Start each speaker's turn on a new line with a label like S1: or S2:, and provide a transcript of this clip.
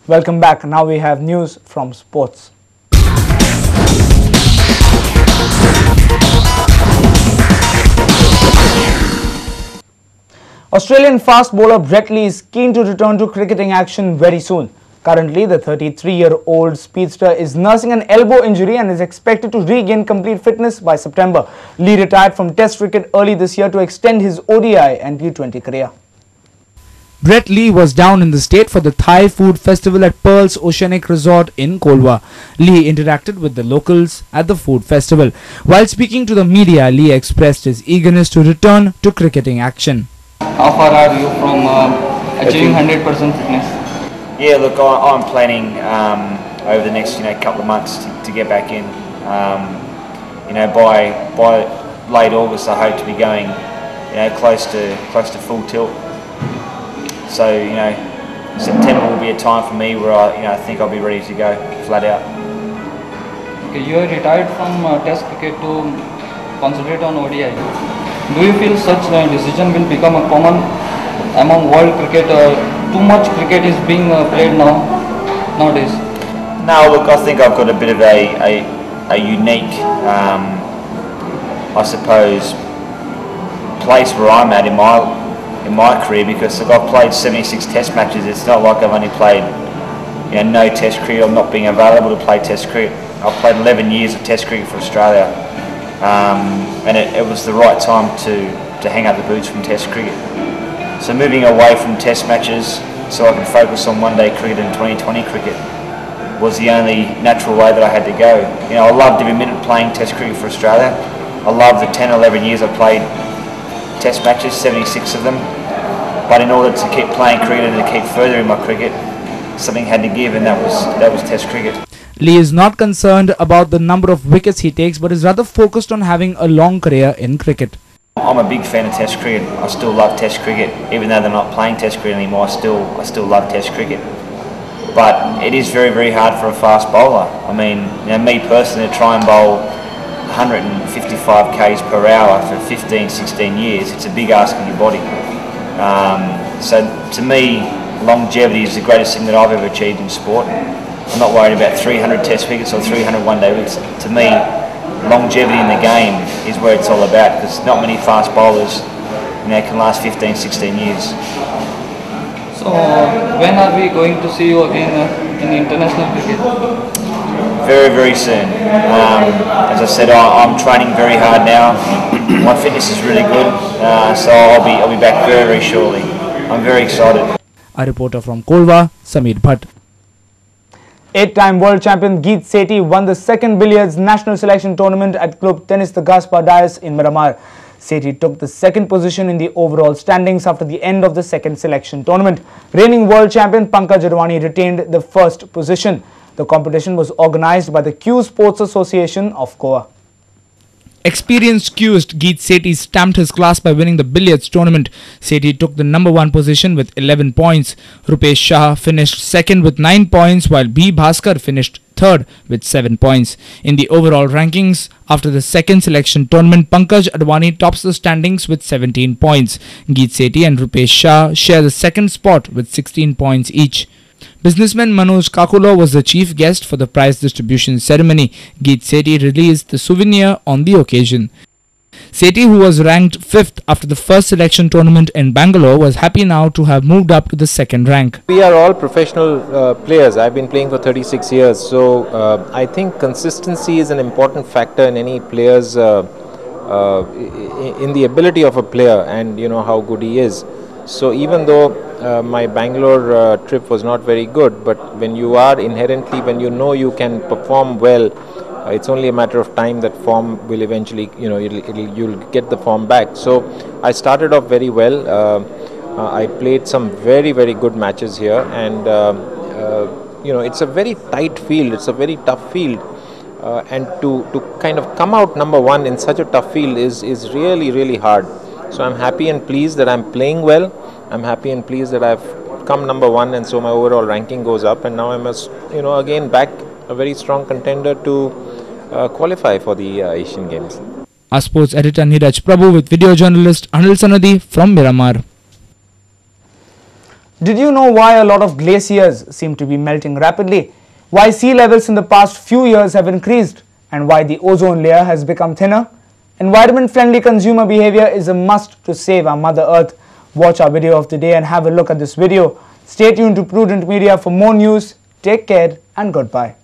S1: Welcome back. Now we have news from sports. Australian fast bowler Brett Lee is keen to return to cricketing action very soon. Currently, the 33-year-old speedster is nursing an elbow injury and is expected to regain complete fitness by September. Lee retired from Test cricket early this year to extend his ODI and T20 career.
S2: Brett Lee was down in the state for the Thai food festival at Pearl's Oceanic Resort in Kolwa. Lee interacted with the locals at the food festival. While speaking to the media, Lee expressed his eagerness to return to cricketing action.
S3: How far are you from achieving 100% fitness?
S4: Yeah, look, I'm planning over the next couple of months to get back in. By late August, I hope to be going close to full tilt. So September will be a time for me where I think I'll be ready to go flat out.
S3: Okay, you are retired from Test cricket to concentrate on ODI. Do you feel such a decision will become a common among world cricket? Too much cricket is being played nowadays.
S4: No, look, I think I've got a bit of a unique, I suppose, place where I'm at in my career, because look, I've played 76 Test matches. It's not like I've only played no Test cricket. I'm not being available to play Test cricket. I've played 11 years of Test cricket for Australia, and it was the right time to hang up the boots from Test cricket. So moving away from Test matches so I can focus on one-day cricket and 2020 cricket was the only natural way that I had to go. I loved every minute playing Test cricket for Australia. I loved the 10, 11 years I played Test matches, 76 of them. But in order to keep playing cricket and to keep furthering my cricket, something had to give, and that was Test cricket.
S2: Lee is not concerned about the number of wickets he takes, but is rather focused on having a long career in cricket.
S4: I'm a big fan of Test cricket. I still love Test cricket, even though they're not playing Test cricket anymore. I still love Test cricket. But it is very, very hard for a fast bowler. I mean, me personally, to try and bowl 155 k's per hour for 15, 16 years, it's a big ask on your body. So to me, longevity is the greatest thing that I've ever achieved in sport. I'm not worried about 300 Test wickets or 300 one-day wickets. To me, longevity in the game is where it's all about, because not many fast bowlers can last 15, 16 years.
S3: So when are we going to see you again in international cricket?
S4: Very, very soon. As I said, I'm training very hard now. My fitness is really good, so I'll be back very, very shortly. I'm very excited.
S2: A reporter from Kolwa, Sameer Bhatt.
S1: 8-time world champion Geet Sethi won the second billiards national selection tournament at Club Tennis the Gaspar Dias in Miramar. Sethi took the second position in the overall standings after the end of the second selection tournament. Reigning world champion Pankaj Advani retained the first position. The competition was organized by the Q Sports Association of Goa.
S2: Experienced cueist Geet Sethi stamped his class by winning the billiards tournament. Sethi took the number 1 position with 11 points. Rupesh Shah finished second with 9 points, while B. Bhaskar finished third with 7 points. In the overall rankings, after the second selection tournament, Pankaj Advani tops the standings with 17 points. Geet Sethi and Rupesh Shah share the second spot with 16 points each. Businessman Manoj Kakulo was the chief guest for the prize distribution ceremony. Geet Sethi released the souvenir on the occasion. Sethi, who was ranked 5th after the first selection tournament in Bangalore, was happy now to have moved up to the second rank.
S5: We are all professional players. I've been playing for 36 years, so I think consistency is an important factor in any player's in the ability of a player, and how good he is. So even though my Bangalore trip was not very good, but when you are inherently, when you can perform well, it's only a matter of time that form will eventually, you'll get the form back. So I started off very well. I played some very, very good matches here, and it's a very tight field. It's a very tough field, and to kind of come out number 1 in such a tough field is really, really hard. So I'm happy and pleased that I'm playing well. I'm happy and pleased that I've come number 1, and so my overall ranking goes up, and now I'm again back a very strong contender to qualify for the Asian Games.
S2: Our sports editor Neeraj Prabhu with video journalist Anil Sanadi from Miramar.
S1: Did you know why a lot of glaciers seem to be melting rapidly? Why sea levels in the past few years have increased? And why the ozone layer has become thinner? Environment-friendly consumer behavior is a must to save our Mother Earth. Watch our video of the day and have a look at this video. Stay tuned to Prudent Media for more news. Take care and goodbye.